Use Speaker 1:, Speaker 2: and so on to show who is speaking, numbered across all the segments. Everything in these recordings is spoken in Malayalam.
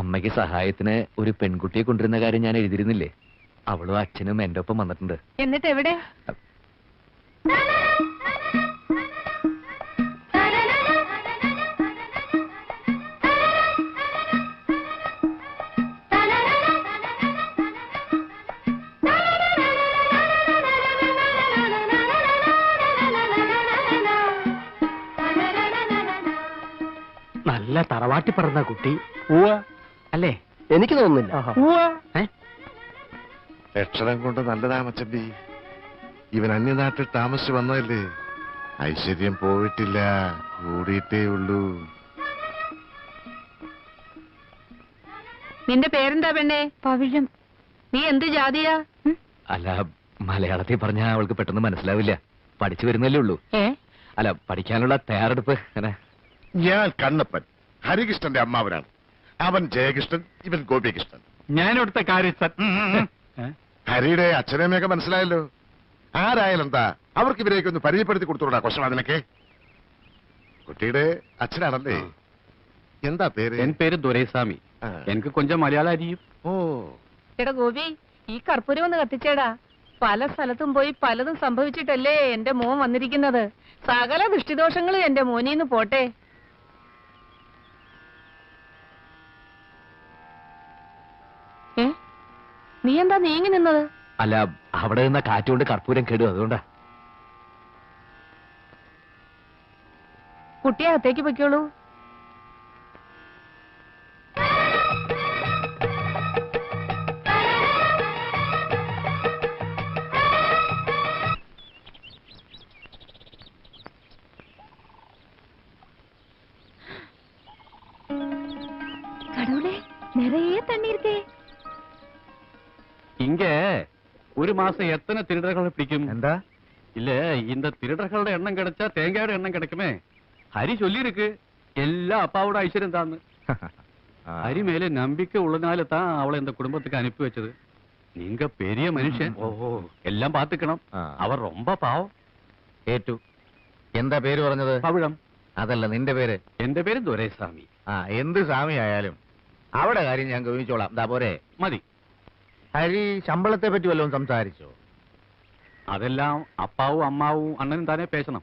Speaker 1: അമ്മയ്ക്ക് സഹായത്തിന് ഒരു പെൺകുട്ടിയെ കൊണ്ടുവരുന്ന കാര്യം ഞാൻ എഴുതിയിരുന്നില്ലേ? അവളും അച്ഛനും എന്റെ ഒപ്പം വന്നിട്ടുണ്ട്.
Speaker 2: എന്നിട്ട് എവിടെ?
Speaker 3: നല്ല തറവാട്ടി പറഞ്ഞ കുട്ടി
Speaker 4: അല്ലേ? എനിക്ക് തോന്നുന്നില്ല.
Speaker 5: ലക്ഷണം കൊണ്ട് നല്ലതാ മച്ചമ്പി. ഇവൻ അന്യനാട്ടിൽ താമസിച്ചു വന്നതല്ലേ. ഐശ്വര്യം പോയിട്ടില്ല, കൂടിയിട്ടേ ഉള്ളൂ.
Speaker 2: നിന്റെ പേരെന്താ പെണ്ണേ? പവിഴം. നീ എന്ത് ജാതിയാ?
Speaker 1: അല്ല, മലയാളത്തിൽ പറഞ്ഞാൽ അവൾക്ക് പെട്ടെന്ന് മനസ്സിലാവില്ല. പഠിച്ചു വരുന്നല്ലേ ഉള്ളൂ. അല്ല, പഠിക്കാനുള്ള തയ്യാറെടുപ്പ്.
Speaker 5: ഞാൻ കണ്ണപ്പൻ, ഹരികൃഷ്ണന്റെ അമ്മാവനാണ്. അവൻ ജയകൃഷ്ണൻ, ഇവൻ ഗോപികൃഷ്ണൻ.
Speaker 3: ഞാനിവിടുത്തെ കാര്യസ്ഥൻ.
Speaker 5: ഹരിയുടെ അച്ഛനമ്മയൊക്കെ മനസ്സിലായല്ലോ. ആരായാലെന്താ, അവർക്ക് ഇവരെയൊക്കെ ഒന്ന് പരിചയപ്പെടുത്തി കൊടുത്തോടാ കൊശം. അതിനൊക്കെ കുട്ടിയുടെ അച്ഛനാണല്ലേ? എന്താ പേര്?
Speaker 3: എൻ പേര് ദുരൈസ്വാമി. എനിക്ക് കൊഞ്ചം മലയാളം അറിയും.
Speaker 5: ഓ,
Speaker 2: എടാ ഗോപി, ഈ കർപ്പൂരം ഒന്ന് കത്തിച്ചേടാ. പല സ്ഥലത്തും പോയി പലതും സംഭവിച്ചിട്ടല്ലേ എന്റെ മോൻ വന്നിരിക്കുന്നത്. സകല ദൃഷ്ടിദോഷങ്ങളും എന്റെ മോനീന്ന് പോട്ടെ. നീ എന്താ നീങ്ങി നിന്നത്?
Speaker 1: അല്ല, അവിടെ നിന്ന കാറ്റുകൊണ്ട് കർപ്പൂരം കേടും, അതുകൊണ്ടാ.
Speaker 2: കുട്ടിയെ അകത്തേക്ക് പൊയ്ക്കോളൂ.
Speaker 6: கடவுளே, நிறைய தண்ணி இருக்கே.
Speaker 3: இங்க ஒரு மாசம் எத்தனை திருடர்களை பிடிக்கும்?
Speaker 1: എന്താ?
Speaker 3: இல்ல, இந்த திருடர்களோட எண்ணம் கிடைச்சா தேங்காயோட எண்ணம் கிடைக்குமே. ஹரி சொல்லி இருக்கு எல்லா அப்பாவோட ஐஸ்வர்யம் தான். ஹரி மேல நம்பிக்கை உள்ளதால தான் அவளை இந்த குடும்பத்துக்கு அனுப்பி வச்சது. நீங்க பெரிய மனுஷன், എല്ലാം പാത്തുക്കണം. അവർ ரொம்ப പാവം.
Speaker 1: ഏറ്റു. എന്താ പേര് പറഞ്ഞത്?
Speaker 3: പവിഴം.
Speaker 1: അതല്ല, നിന്റെ പേര്?
Speaker 3: എന്റെ പേര് ദുരൈസ്വാമി.
Speaker 1: എന്ത് സ്വാമി ആയാലും അവിടെ കാര്യം ഞാൻ ഗവനിച്ചോളാം. ദാ പോരെ?
Speaker 3: മതി.
Speaker 1: ഹരി ശമ്പളത്തെ പറ്റി വല്ലതും സംസാരിച്ചോ?
Speaker 3: അതെല്ലാം അപ്പാവും അമ്മാവും അണ്ണനും താനേ പേശണം.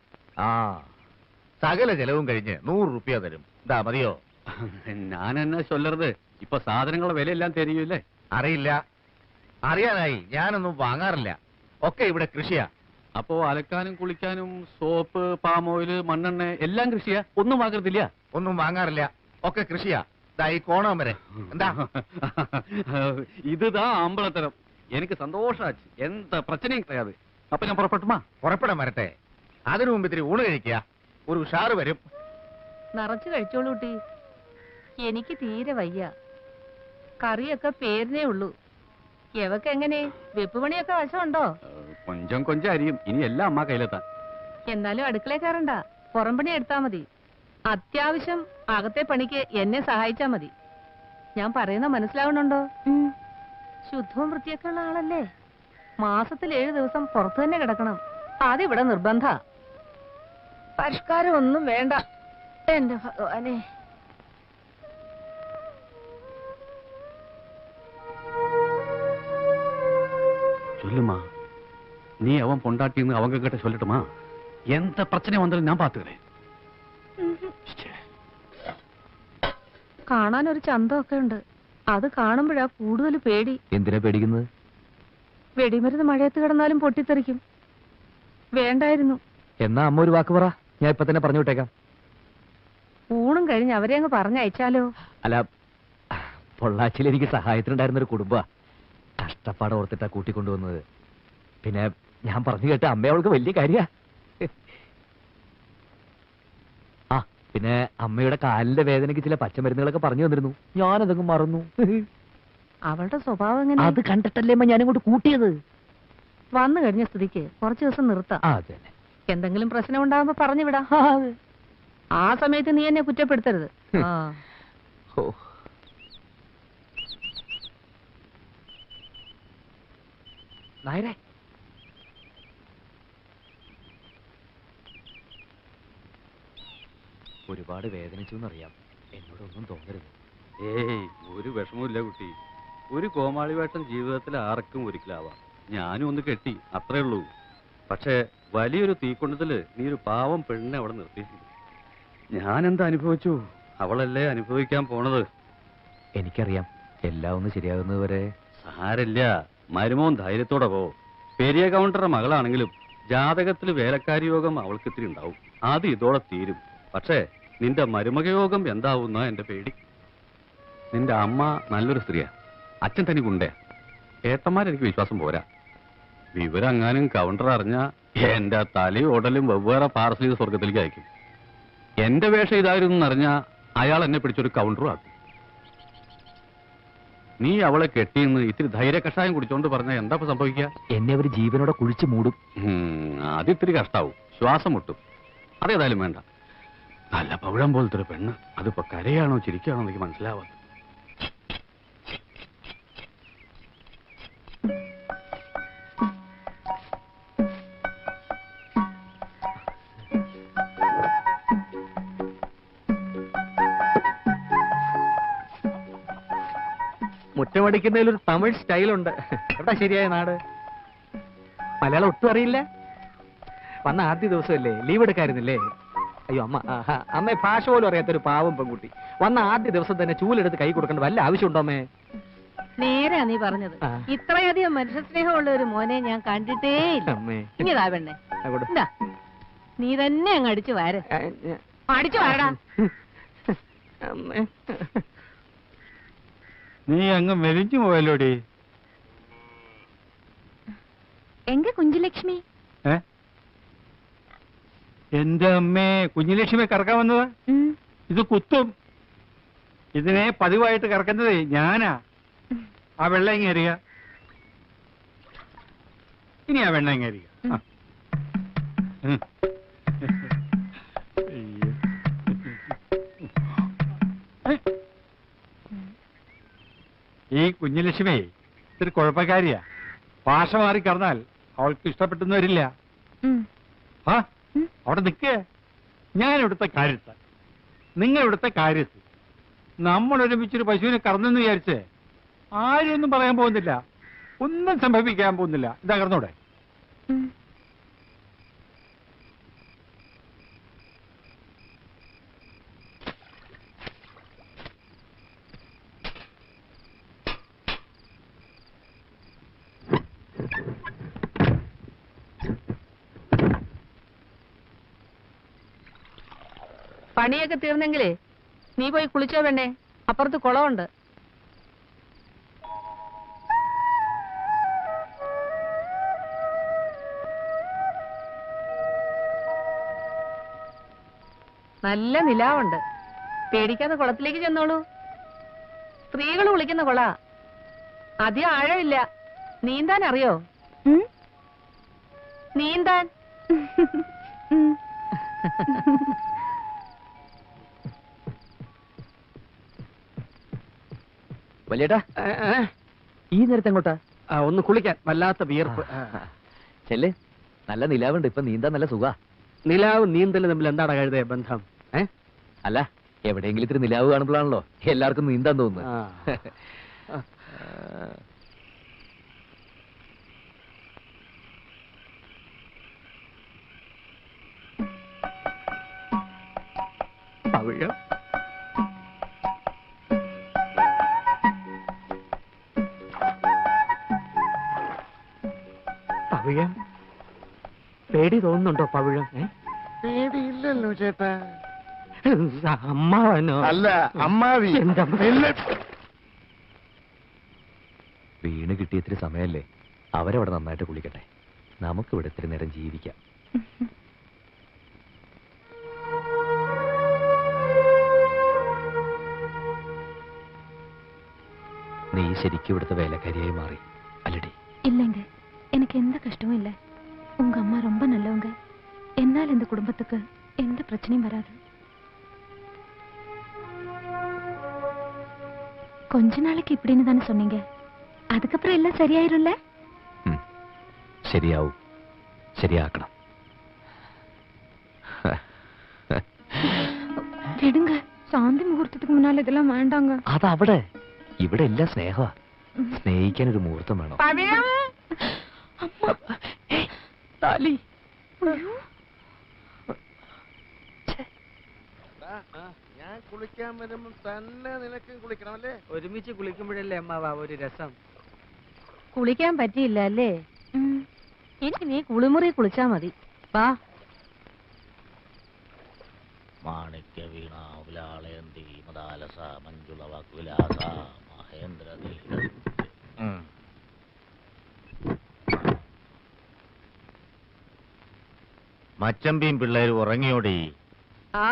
Speaker 1: സകല ചെലവും കഴിഞ്ഞ് 100 രൂപ തരും. ദാ മതിയോ?
Speaker 3: ഞാൻ എന്നാ ചൊല്ലരുത്. ഇപ്പൊ സാധനങ്ങളുടെ വിലയെല്ലാം തരികയില്ലേ?
Speaker 1: അറിയില്ല. അറിയാനായി ഞാനൊന്നും വാങ്ങാറില്ല. ഒക്കെ ഇവിടെ കൃഷിയാ.
Speaker 3: അപ്പോ അലക്കാനും കുളിക്കാനും സോപ്പ്, പാം ഓയില്, മണ്ണെണ്ണ എല്ലാം കൃഷിയാ? ഒന്നും വാങ്ങരുതില്ല?
Speaker 1: ഒന്നും വാങ്ങാറില്ല, ഒക്കെ കൃഷിയാ. ദാ ഈ കോണം വരെ. എന്താ?
Speaker 3: ഇതാ അമ്പളത്തരം. എനിക്ക് സന്തോഷാச்சு. എന്താ പ്രശ്നം கிடையாது. അപ്പൊ ഞാൻ പുറപ്പെട്ടുമാ?
Speaker 1: പുറപ്പെടാൻ വരട്ടെ. അതിനു മുമ്പ് ഇത്തിരി ഊണ് കഴിക്കുക. ഒരു ഉഷാറ് വരും.
Speaker 2: നിറച്ചു കഴിച്ചോളൂ കുട്ടി. എനിക്ക് തീരെ വയ്യ. കറിയൊക്കെ പേരിനേ ഉള്ളൂ. എവക്ക് എങ്ങനെ വെപ്പ് പണിയൊക്കെ വശമുണ്ടോ?
Speaker 3: കൊഞ്ചം കൊഞ്ചം അരിയും. ഇനി എല്ലാം അമ്മ കയ്യിലെത്താൻ.
Speaker 2: എന്നാലും അടുക്കളയിൽ കയറണ്ട, പുറം പണി എടുത്താ മതി. അത്യാവശ്യം അകത്തെ പണിക്ക് എന്നെ സഹായിച്ചാ മതി. ഞാൻ പറയുന്ന മനസ്സിലാവണുണ്ടോ? ശുദ്ധവും വൃത്തിയൊക്കെ ഉള്ള ആളല്ലേ. മാസത്തിൽ 7 ദിവസം പുറത്തു തന്നെ കിടക്കണം. അതിവിടെ നിർബന്ധ. പരിഷ്കാരം ഒന്നും വേണ്ട. എന്റെ ഭഗവാനെ.
Speaker 3: சொல்லுமா, நீ அவன் பொண்டாட்டின்னு அவங்க கிட்ட சொல்லட்டுமா? எந்த பிரச்சனை வந்தாலும் நான் பாத்துக்கிறேன்.
Speaker 2: കാണാൻ ഒരു ചന്തമൊക്കെ ഉണ്ട്. അത് കാണുമ്പോഴാ കൂടുതൽ പേടി.
Speaker 1: എന്തിനാ പേടിക്കുന്നത്?
Speaker 2: വെടിമരുന്ന് മഴയത്ത് കിടന്നാലും പൊട്ടിത്തെറിക്കും. വേണ്ടായിരുന്നു.
Speaker 1: എന്നാ അമ്മ ഒരു വാക്ക് പറ, ഞാൻ ഇപ്പൊ തന്നെ പറഞ്ഞു വിട്ടേക്കാം.
Speaker 2: ഊണും കഴിഞ്ഞ് അവരെ അങ്ങ് പറഞ്ഞയച്ചാലോ?
Speaker 1: അല്ല, പൊള്ളാച്ചിയിൽ എനിക്ക് സഹായത്തിനുണ്ടായിരുന്ന ഒരു കുടുംബ. കഷ്ടപ്പാട് ഓർത്തിട്ടാ കൂട്ടിക്കൊണ്ടുവന്നത്. പിന്നെ ഞാൻ പറഞ്ഞു കേട്ട അമ്മ അവൾക്ക് വലിയ കാര്യാ. പിന്നെ അമ്മയുടെ കാലിന്റെ വേദനയ്ക്ക് ചില പച്ചമരുന്നുകളൊക്കെ പറഞ്ഞു തന്നിരുന്നു. ഞാനതങ്ങ് മറന്നു.
Speaker 2: അവളുടെ സ്വഭാവം എങ്ങനെ?
Speaker 1: അത് കണ്ടിട്ടല്ലേ അമ്മ ഞാനിങ്ങോട്ട് കൂട്ടിയത്.
Speaker 2: വന്നു കഴിഞ്ഞ സ്ഥിതിക്ക് കുറച്ചു ദിവസം നിർത്താം. എന്തെങ്കിലും പ്രശ്നം ഉണ്ടാകുമ്പോ പറഞ്ഞു വിടാം. ആ സമയത്ത് നീ എന്നെ കുറ്റപ്പെടുത്തരുത്.
Speaker 1: നായരെ, ഒരുപാട് വേദനിച്ചു എന്നറിയാം. എന്നോടൊന്നും തോന്നരുത്.
Speaker 3: ഏയ് ഒരു വിഷമമില്ല കുട്ടി. ഒരു കോമാളി വേഷം ജീവിതത്തിൽ ആർക്കും ഒരിക്കലാവാം. ഞാനും ഒന്ന് കെട്ടി, അത്രേ ഉള്ളൂ. പക്ഷേ വലിയൊരു തീക്കൊണ്ടത്തില് നീ ഒരു പാവം പെണ്ണിനെ അവിടെ നിർത്തിയിട്ടുണ്ട്. ഞാനെന്താ അനുഭവിച്ചു, അവളല്ലേ അനുഭവിക്കാൻ പോണത്.
Speaker 1: എനിക്കറിയാം, എല്ലാം ഒന്ന് ശരിയാകുന്നത് വരെ.
Speaker 3: സാരല്ല, മരുമോൻ ധൈര്യത്തോടെ പോ. പെരിയ കൗണ്ടറുടെ മകളാണെങ്കിലും ജാതകത്തിൽ വേലക്കാരി യോഗം അവൾക്ക് ഇത്തിരി ഉണ്ടാവും. അത് ഇതോടെ തീരും. പക്ഷേ നിന്റെ മരുമക യോഗം എന്താവുന്ന എന്റെ പേടി. നിന്റെ അമ്മ നല്ലൊരു സ്ത്രീയാ, അച്ഛൻ തനിക്കുണ്ടേ. ഏട്ടന്മാരെനിക്ക് വിശ്വാസം പോരാ. വിവരങ്ങാനും കൗണ്ടർ അറിഞ്ഞ എന്റെ തലയും ഉടലും വെവ്വേറെ പാർസൽ ചെയ്ത് സ്വർഗത്തിലേക്ക് അയക്കും. എന്റെ വേഷം ഇതായിരുന്നു എന്നറിഞ്ഞ അയാൾ എന്നെ പിടിച്ചൊരു കൗണ്ടറും ആക്കും. നീ അവളെ കെട്ടിയെന്ന് ഇത്തിരി ധൈര്യ കഷായം കുടിച്ചോണ്ട് പറഞ്ഞാൽ എന്താ ഇപ്പൊ സംഭവിക്കുക?
Speaker 1: എന്നെ അവർ ജീവനോടെ കുഴിച്ചു മൂടും.
Speaker 3: അതിത്തിരി കഷ്ടാവും, ശ്വാസം മുട്ടും. അതേതായാലും വേണ്ട. നല്ല പവിഴം പോലത്തെ ഒരു പെണ്ണ്, അതിപ്പോ കരയാണോ ചിരിക്കാണോ എനിക്ക് മനസ്സിലാവാം.
Speaker 4: മുറ്റമടിക്കുന്നതിൽ ഒരു തമിഴ് സ്റ്റൈലുണ്ട്. എവിടെ ശരിയായ നാട്? മലയാളം ഒട്ടും അറിയില്ല. വന്ന ആദ്യ ദിവസമല്ലേ, ലീവ് എടുക്കായിരുന്നില്ലേ? അയ്യോ അമ്മ, അമ്മ ഭാഷ പോലും അറിയാത്തൊരു പാവം പെൺകുട്ടി. വന്ന ആദ്യ ദിവസം തന്നെ ചൂലെടുത്ത് കൈ കൊടുക്കേണ്ട വല്ല ആവശ്യമുണ്ടോ അമ്മേ?
Speaker 2: നേരാ നീ പറഞ്ഞത്. ഇത്രയധികം മനുഷ്യ സ്നേഹമുള്ള ഒരു മോനെ ഞാൻ കണ്ടിട്ടേ ഇല്ല.
Speaker 4: അമ്മേ
Speaker 2: ഇങ്ങതാ പെണ്ണെ, എന്താ നീ തന്നെ അങ്ങ് അടിച്ചു വാര. അടിച്ചു വാരടാ.
Speaker 4: അമ്മേ,
Speaker 3: നീ അങ്ങ് മെലിഞ്ഞു പോയല്ലോടി.
Speaker 6: എങ്ക കുഞ്ചുലക്ഷ്മി?
Speaker 3: എന്റെ അമ്മേ, കുഞ്ഞുലക്ഷ്മി കറക്കാൻ വന്നതാ? ഇത് കുത്തും. ഇതിനെ പതിവായിട്ട് കറക്കുന്നത് ഞാനാ. ആ വെള്ളം ഇങ്ങ എറിയ. ഇനി ആ വെള്ളം ഇങ്ങ എറിയ. ഈ കുഞ്ഞുലക്ഷ്മി ഇത്തിരി കുഴപ്പക്കാരിയാ. ഭാഷ മാറി കറന്നാൽ അവൾക്ക് ഇഷ്ടപ്പെട്ടെന്ന് വരില്ല. ആ അവിടെ നിൽക്കേ. ഞാൻ ഇവിടുത്തെ കാര്യത്ത്, നിങ്ങൾ ഇവിടുത്തെ കാര്യത്ത്. നമ്മൾ ഒരുമിച്ചൊരു പശുവിനെ കറന്നെന്ന് വിചാരിച്ച് ആരും ഒന്നും പറയാൻ പോകുന്നില്ല, ഒന്നും സംഭവിക്കാൻ പോകുന്നില്ല. ഇതാ കറന്നൂടെ?
Speaker 2: പണിയൊക്കെ തീർന്നെങ്കിലേ നീ പോയി കുളിച്ചോ പെണ്ണേ, അപ്പുറത്ത് കുളമുണ്ട്. നല്ല നിലാവുണ്ട്. പേടിക്കാതെ കുളത്തിലേക്ക് ചെന്നോളൂ. സ്ത്രീകൾ കുളിക്കുന്ന കുള, അധികം ആഴമില്ല. നീന്താൻ അറിയോ? നീന്താൻ.
Speaker 1: വലിയേട്ടാ, ഈ നേരത്തെ എങ്ങോട്ടാ?
Speaker 4: ഒന്ന് കുളിക്കാൻ, വല്ലാത്ത വിയർപ്പ്.
Speaker 1: ചെല്ല്, നല്ല നിലാവുണ്ട്. ഇപ്പൊ നീന്താൻ നല്ല സുഖാ.
Speaker 4: നിലാവും നീന്തലും തമ്മിൽ എന്താണ് കഴുതേ ബന്ധം?
Speaker 1: അല്ല, എവിടെയെങ്കിലും ഇത്തിരി നിലാവ് കാണുമ്പോഴാണല്ലോ എല്ലാവർക്കും നീന്താൻ തോന്നുന്നത്.
Speaker 4: പവിഴം പവിഴം, പേടി തോന്നുന്നുണ്ടോ പവിഴം?
Speaker 5: പേടിയില്ലല്ലോ ചേട്ടാ.
Speaker 4: അമ്മാവനോ?
Speaker 5: അല്ല, അമ്മാവി.
Speaker 4: എന്താ
Speaker 1: വീണ് കിട്ടിയ ഇത്തിരി സമയല്ലേ, അവരവിടെ നന്നായിട്ട് കുളിക്കട്ടെ. നമുക്കിവിടെ ഇത്തിരി നേരം ജീവിക്കാം. നീ ശരിക്കും ഇവിടുത്തെ വേലക്കാരിയായി മാറി അല്ലടി?
Speaker 6: இல்லைங்க, எனக்கு எந்த கஷ்டமும் இல்லை. உங்க அம்மா ரொம்ப நல்லவங்க. என்னால் இந்த குடும்பத்துக்கு எந்த பிரச்சனையும் வராது. கொஞ்ச நாளைக்கு இப்படின்னு தானே சொன்னீங்க, அதுக்கப்புறம் எல்லாம் சரியாயிரும்ல?
Speaker 1: ശരിയാവും, ശരിയാക്കണം.
Speaker 6: விடுங்க, சாந்தி முகூர்த்தத்துக்கு கல்யாணத்துக்கு முன்னால இதெல்லாம் வேண்டாங்க.
Speaker 1: അതവിടെ. ഇവിടെ എല്ലാം സ്നേഹമാ. സ്നേഹിക്കാൻ ഒരു മുഹൂർത്തം വേണം.
Speaker 2: പവിഴം
Speaker 1: താലി.
Speaker 5: ഞാൻ കുളിക്കാൻ വരുമ്പോ തന്നെ നിനക്കും കുളിക്കണമല്ലേ?
Speaker 4: ഒരുമിച്ച് കുളിക്കുമ്പോഴല്ലേ അമ്മാവാ ഒരു രസം.
Speaker 2: കുളിക്കാൻ പറ്റിയില്ല അല്ലേ?
Speaker 6: ம்.
Speaker 2: ഇനി നീ കുളിമുറി കുളിച്ചാ മതി. വാ.
Speaker 7: മാണിക്യ വീണ വിലാളയന്തി മദാലസ മഞ്ജുള വാക്വിലാസ മഹേന്ദ്ര മച്ചമ്പിയും പിള്ളേരും ഉറങ്ങിയോടി.
Speaker 2: ആ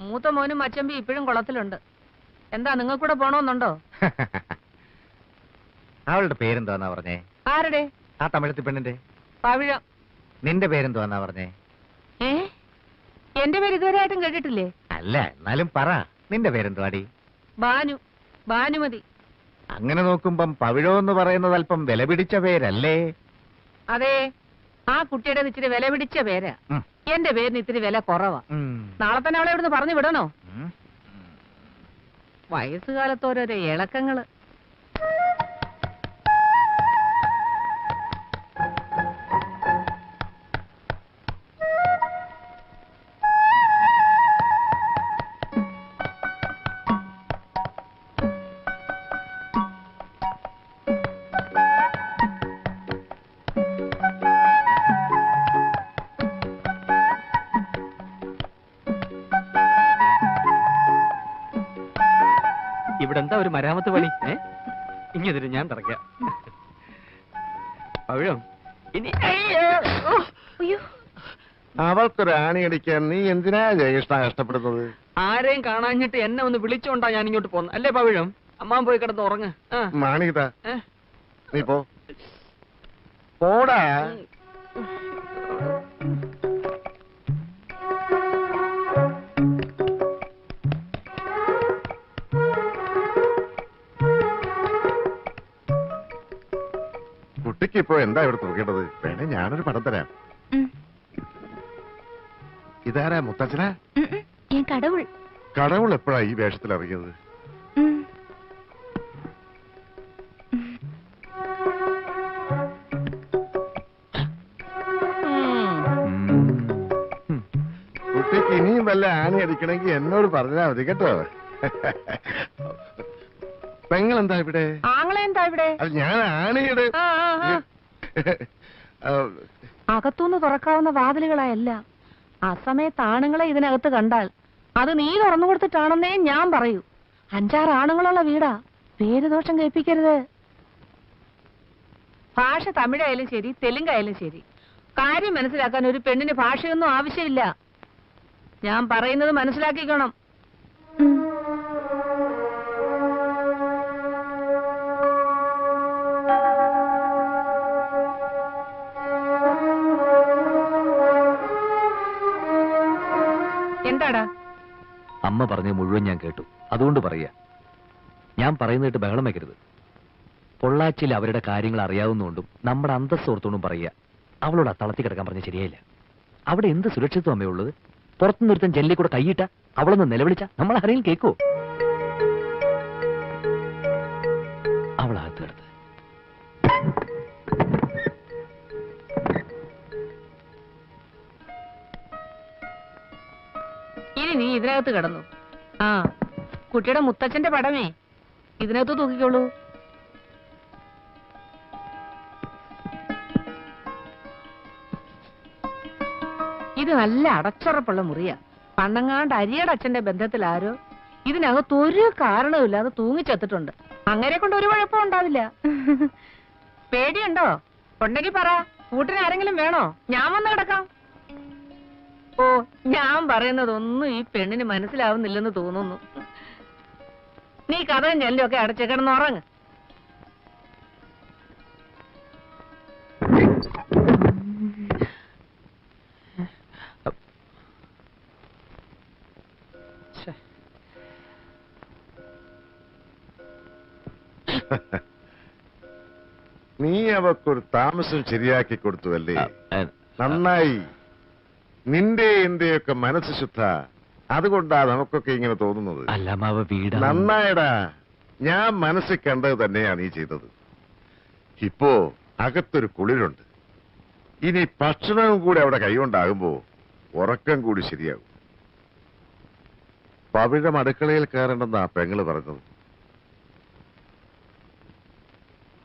Speaker 2: മൂത്ത മോനും മച്ചമ്പി ഇപ്പോഴും കുളത്തിലുണ്ട്. എന്താ നിങ്ങൾക്കൂടെ പോണോന്നുണ്ടോ?
Speaker 7: അവളുടെ പേരെന്താന്നാ പറഞ്ഞേ?
Speaker 2: ആരുടെ?
Speaker 7: ആ തമിഴത്തി പെണ്ണിന്റെ.
Speaker 2: പവിഴം.
Speaker 7: നിന്റെ പേരെന്താന്നാ പറഞ്ഞേ?
Speaker 2: ഏ എന്റെ പേര് ഇതുവരെ ആയിട്ടും കേട്ടിട്ടില്ലേ?
Speaker 7: അല്ല, എന്നാലും പറ, നിന്റെ പേരെന്തുവാടി?
Speaker 2: ബാനു. ഭാനുമതി.
Speaker 7: അങ്ങനെ നോക്കുമ്പം പവിഴോ എന്ന് പറയുന്നത് അല്പം വില പിടിച്ച പേരല്ലേ?
Speaker 2: അതെ, ആ കുട്ടിയുടെ ഇച്ചിരി വില പിടിച്ച പേരാ. എന്റെ പേരിന് ഇത്തിരി വില കുറവാ. നാളെ തന്നെ അവളെ ഇവിടുന്ന് പറഞ്ഞു വിടണോ? വയസ്സുകാലത്ത് ഓരോരോ ഇളക്കങ്ങള്.
Speaker 4: ഇവിടെ എന്താ ഒരു മരാമത്ത് പണി? ഇങ്ങനെ ഞാൻ തറക്കാം. പവിഴം ഇനി
Speaker 6: ஐயோ,
Speaker 5: അവൾക്കൊരു ആണിയടിക്കാൻ നീ എന്തിനാ ജയകൃഷ്ണ കഷ്ടപ്പെടുന്നത്?
Speaker 4: ആരെയും കാണാഞ്ഞിട്ട് എന്നെ ഒന്ന് വിളിച്ചോണ്ടാ ഞാൻ ഇങ്ങോട്ട് പോന്നു അല്ലേ പവിഴം? അമ്മാൻ പോയി കിടന്ന് ഉറങ്ങ്.
Speaker 5: മാണികത, നീ പോടാ. കുട്ടിക്ക് ഇപ്പോ എന്താ ഇവിടെ നോക്കേണ്ടത്? വേണേ ഞാനൊരു പടം തരാം.
Speaker 6: ம்.
Speaker 5: ഇതാരാ, മുത്തച്ഛനാ?
Speaker 6: என் கடவுள்.
Speaker 5: കടവുൾ എപ്പോഴാ ഈ വേഷത്തിൽ ഇറങ്ങിയത്?
Speaker 6: ம்.
Speaker 5: കുട്ടിക്ക് ഇനിയും വല്ല ആണി അടിക്കണമെങ്കിൽ എന്നോട് പറഞ്ഞാ മതി കേട്ടോ. പെങ്ങളെന്താ ഇവിടെ?
Speaker 2: ആങ്ങളെന്താ ഇവിടെ?
Speaker 5: അത് ഞാൻ ആണിയുടെ
Speaker 2: അകത്തുനിന്ന് തുറക്കാവുന്ന വാതിലുകളായല്ല. ആ സമയത്ത് ആണുങ്ങളെ ഇതിനകത്ത് കണ്ടാൽ അത് നീ തുറന്നു കൊടുത്തിട്ടാണെന്നേ ഞാൻ പറയൂ. 5-6 ആണുങ്ങളുള്ള വീടാ. പേര് ദോഷം കേൾപ്പിക്കരുത്. ഭാഷ തമിഴായാലും ശരി, തെലുങ്കായാലും ശരി, കാര്യം മനസ്സിലാക്കാൻ ഒരു പെണ്ണിന് ഭാഷയൊന്നും ആവശ്യമില്ല. ഞാൻ പറയുന്നത് മനസ്സിലാക്കിക്കണം. എന്താടാ?
Speaker 1: അമ്മ പറഞ്ഞ മുഴുവൻ ഞാൻ കേട്ടു. അതുകൊണ്ട് പറയാ, ഞാൻ പറയുന്നതായിട്ട് ബഹളം വെക്കരുത്. പൊള്ളാച്ചിയിൽ അവരുടെ കാര്യങ്ങൾ അറിയാവുന്നതുകൊണ്ടും നമ്മുടെ അന്തസ്സ് ഓർത്തുകൊണ്ടും പറയുക, അവളോട് ആ തളത്തി കിടക്കാൻ പറഞ്ഞ ശരിയായില്ല. അവിടെ എന്ത് സുരക്ഷിതത്വം അമ്മേ ഉള്ളത്? പുറത്തുനിന്ന് ഒരുത്തൻ ജെല്ലിൽ കൂടെ കൈയിട്ട, അവളൊന്ന് നിലവിളിച്ച നമ്മൾ ആരെങ്കിലും കേൾക്കോ? അവളകത്ത് കിടത്ത്.
Speaker 2: ഇനി നീ ഇതിനകത്ത് കിടന്നു. ആ കുട്ടിയുടെ മുത്തച്ഛന്റെ പടമേ ഇതിനകത്ത് തൂക്കിക്കോളൂ. ഇത് നല്ല അടച്ചുറപ്പുള്ള മുറിയാ. പണ്ടങ്ങാണ്ട് അരിയുടെ അച്ഛന്റെ ബന്ധത്തിൽ ആരോ ഇതിനകത്ത് ഒരു കാരണവുമില്ലാതെ തൂങ്ങിച്ചെത്തിട്ടുണ്ട്. അങ്ങനെ കൊണ്ട് ഒരു കുഴപ്പം ഉണ്ടാവില്ല. പേടിയുണ്ടോ? ഉണ്ടെങ്കിൽ പറ. കൂട്ടിന് ആരെങ്കിലും വേണോ? ഞാൻ വന്ന് കിടക്കാം. ഓ, ഞാൻ പറയുന്നതൊന്നും ഈ പെണ്ണിന് മനസ്സിലാവുന്നില്ലെന്ന് തോന്നുന്നു. നീ കഥയും ചെല്ലൊക്കെ അടച്ച് കിടന്നുറങ്ങ്.
Speaker 5: നീ അവക്കൊരു താമസം ശരിയാക്കി കൊടുത്തുവല്ലേ? നന്നായി. നിന്റെ എന്റെയൊക്കെ മനസ്സ് ശുദ്ധ അതുകൊണ്ടാ നമുക്കൊക്കെ ഇങ്ങനെ തോന്നുന്നത്.
Speaker 1: അല്ല അമ്മാവ വീട്
Speaker 5: നന്നായടാ, ഞാൻ മനസ്സിൽ കണ്ടത് തന്നെയാ നീ ചെയ്തത്. ഇപ്പോ അകത്തൊരു കുളിരുണ്ട്. ഇനി ഭക്ഷണവും കൂടി അവിടെ കൈകൊണ്ടാകുമ്പോ ഉറക്കം കൂടി ശരിയാകും. പവിഴം അടുക്കളയിൽ കയറേണ്ടെന്നാ പെങ്ങള് പറഞ്ഞത്.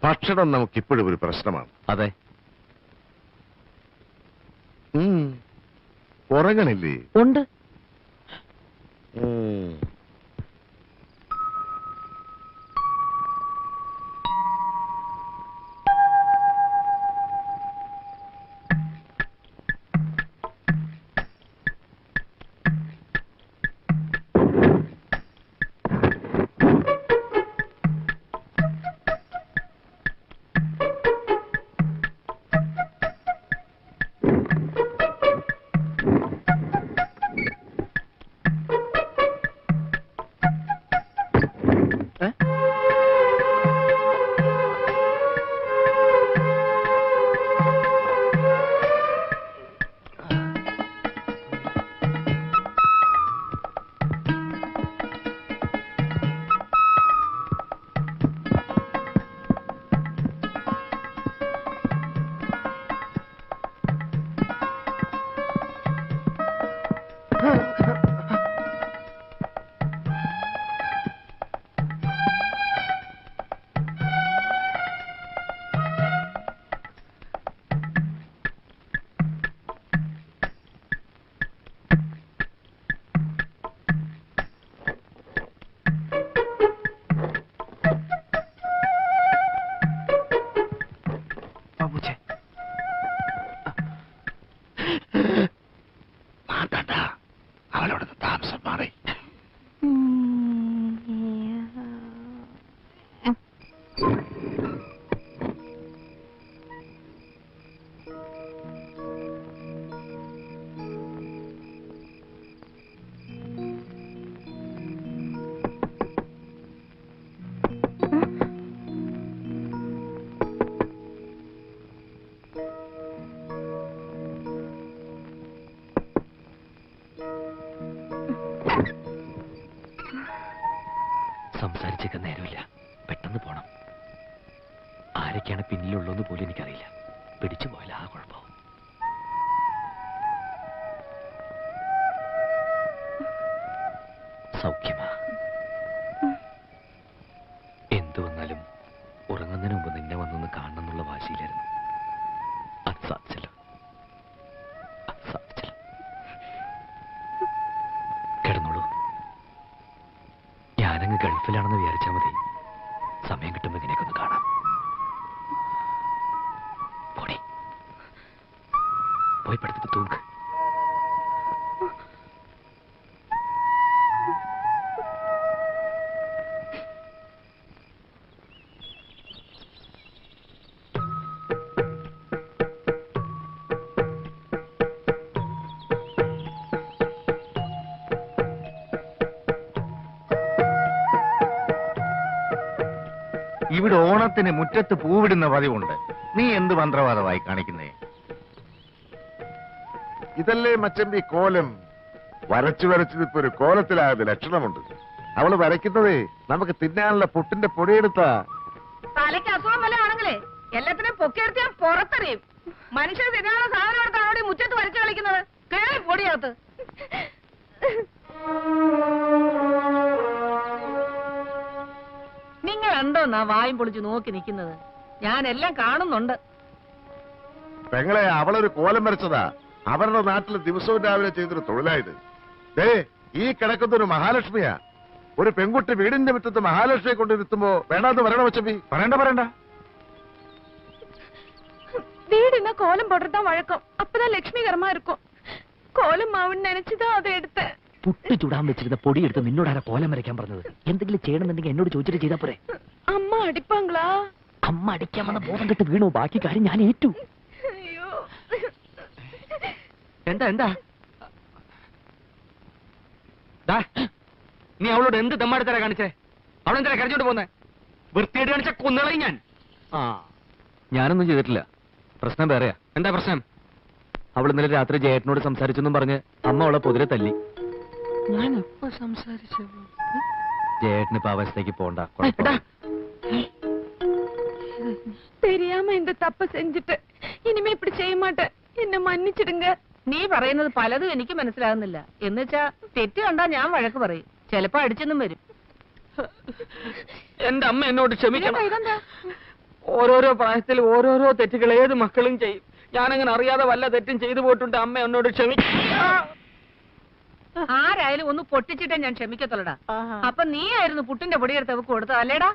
Speaker 5: ഭക്ഷണം നമുക്കിപ്പോഴും ഒരു പ്രശ്നമാണ്.
Speaker 1: അതെ.
Speaker 5: ഉറങ്ങണില്ലേ?
Speaker 1: ഉണ്ട്.
Speaker 5: അവനോടൊന്ന് താമസം മാറി.
Speaker 1: സംസാരിച്ചേക്കാൻ നേരമില്ല, പെട്ടെന്ന് പോണം. ആരൊക്കെയാണ് പിന്നിലുള്ളതെന്ന് പോലും എനിക്കറിയില്ല. പിടിച്ചു പോയാൽ ആ കുഴപ്പമാവും. സൗഖ്യമാ? എന്തു വന്നാലും ഉറങ്ങുന്നതിന് മുമ്പ് നിന്നെ വന്നൊന്ന് കാണണമെന്നുള്ള വാശിയിലായിരുന്നു. അത് സാധിച്ചല്ലോ, അത് സാധിച്ചല്ലോ. കിടന്നോളൂ. ഞാനങ്ങ് ഗൾഫിലാണെന്ന് വിചാരിച്ചാൽ മതി. സമയം കിട്ടുമ്പോ ഇങ്ങനെയൊക്കെ ഒന്ന് കാണാം. പോയി പടുത്തിട്ട് തൂക്ക്.
Speaker 7: ഇവിടെ ഓണത്തിന് മുറ്റത്ത് പൂവിടുന്ന പതിവുണ്ട്. നീ എന്ത് മന്ത്രവാദമായി കാണിക്കുന്നേ?
Speaker 5: ഇതല്ലേ മച്ചമ്പി കോലം? വരച്ചു വരച്ചതിപ്പോ ഒരു കോലത്തിലായത് ലക്ഷണമുണ്ട്. അവള് വരയ്ക്കുന്നതേ നമുക്ക് തിന്നാനുള്ള പുട്ടിന്റെ പൊടിയെടുത്താ.
Speaker 2: തലയ്ക്ക് അസുഖം വല്ല ആണെങ്കിലേ എല്ലാത്തിനും പൊക്കിയെടുത്ത് ഞാൻ പുറത്തെറിയും. മനുഷ്യർ തിന്നാനുള്ള സാധനം എടുത്താണ് അവിടെ മുറ്റത്ത് വരച്ചു കളിക്കുന്നത്. കേറി പൊടിയകത്ത്. നിങ്ങൾ എന്തോന്നാ വായും പൊളിച്ച് നോക്കി നിൽക്കുന്നത്? ഞാൻ എല്ലാം കാണുന്നുണ്ട്.
Speaker 5: പെങ്ങളെ, അവളൊരു കോലം വരച്ചതാ. അവരുടെ നാട്ടിൽ ദിവസവും രാവിലെ ചെയ്തൊരു തൊഴിലായത്. ഈ കിടക്കുന്നൊരു മഹാലക്ഷ്മിയാ. ഒരു പെൺകുട്ടി വീടിന്റെ മുറ്റത്ത് മഹാലക്ഷ്മിയെ കൊണ്ടിരുത്തുമ്പോ വേണ്ടാന്ന് പറയണ മച്ചമ്പി?
Speaker 7: പറയണ്ട.
Speaker 6: வீடுனா கோலம் போடுறதா வழக்கம். அப்பதான் லட்சுமிகரமா இருக்கும். கோலம் மாவுன்னு நினைச்சுதான் அதை எடுத்தேன்.
Speaker 1: പുട്ട് ചുടാൻ വെച്ചിരുന്ന പൊടിയെടുത്ത് നിന്നോടാരാ കോലം വരയ്ക്കാൻ പറഞ്ഞത്? എന്തെങ്കിലും ചെയ്യണമെന്നുണ്ടെങ്കിൽ എന്നോട് ചോദിച്ചിട്ട് ചെയ്താ പോരെ?
Speaker 6: അമ്മ അടിപ്പാங்களா?
Speaker 1: അമ്മ അടിക്കാൻ വന്ന ബോധം കെട്ട് വീണു. ബാക്കി കാര്യം ഞാൻ ഏറ്റു.
Speaker 4: എന്താ നീ അവളോട് എന്ത് തെമ്മാടിത്തരാ കാണിച്ചേ? അവളെന്താ കരഞ്ഞോണ്ട് പോന്നെ? വൃത്തിയായിട്ട് കാണിച്ച കൊന്നുകളയും ഞാൻ.
Speaker 1: ഞാനൊന്നും ചെയ്തിട്ടില്ല. പ്രശ്നം വേറെയാ.
Speaker 4: എന്താ പ്രശ്നം?
Speaker 1: അവൾ ഇന്നലെ രാത്രി ജയേട്ടനോട് സംസാരിച്ചെന്നും പറഞ്ഞ് അമ്മ അവളെ പൊതിരെ തല്ലി.
Speaker 4: ഞാൻ എപ്പോ സംസാരിച്ചു?
Speaker 1: ജയേട്ടന് ഇപ്പൊ അവസ്ഥയ്ക്ക് പോണ്ട കുഴപ്പമില്ല.
Speaker 6: தெரியாம இந்த தப்ப செஞ்சுட்டு இனிமே இப்படி செய்ய மாட்டேன். என்ன மன்னிச்சிடுங்க.
Speaker 2: നീ പറയുന്നത് പലതും എനിക്ക് മനസ്സിലാകുന്നില്ല. എന്നുവെച്ചാ തെറ്റ് കണ്ടാ ഞാൻ വഴക്ക് പറയും, ചിലപ്പോ അടിച്ചെന്നും വരും.
Speaker 4: എന്റെ അമ്മ എന്നോട് ക്ഷമിക്കണം.
Speaker 2: ഇതെന്താ?
Speaker 4: ഓരോരോ പ്രായത്തിൽ ഓരോരോ തെറ്റുകൾ ഏത് മക്കളും ചെയ്യും. ഞാനങ്ങനെ അറിയാതെ വല്ല തെറ്റും ചെയ്തു പോയിട്ടുണ്ട്. അമ്മ എന്നോട് ക്ഷമിക്കണം.
Speaker 2: ആരായാലും ഒന്ന് പൊട്ടിച്ചിട്ടേ ഞാൻ ക്ഷമിക്കത്തുള്ളടാ. അപ്പൊ നീ ആയിരുന്നു പുട്ടിന്റെ പൊടിയെടുത്ത് അവക്ക് കൊടുത്തത് അല്ലേടാ?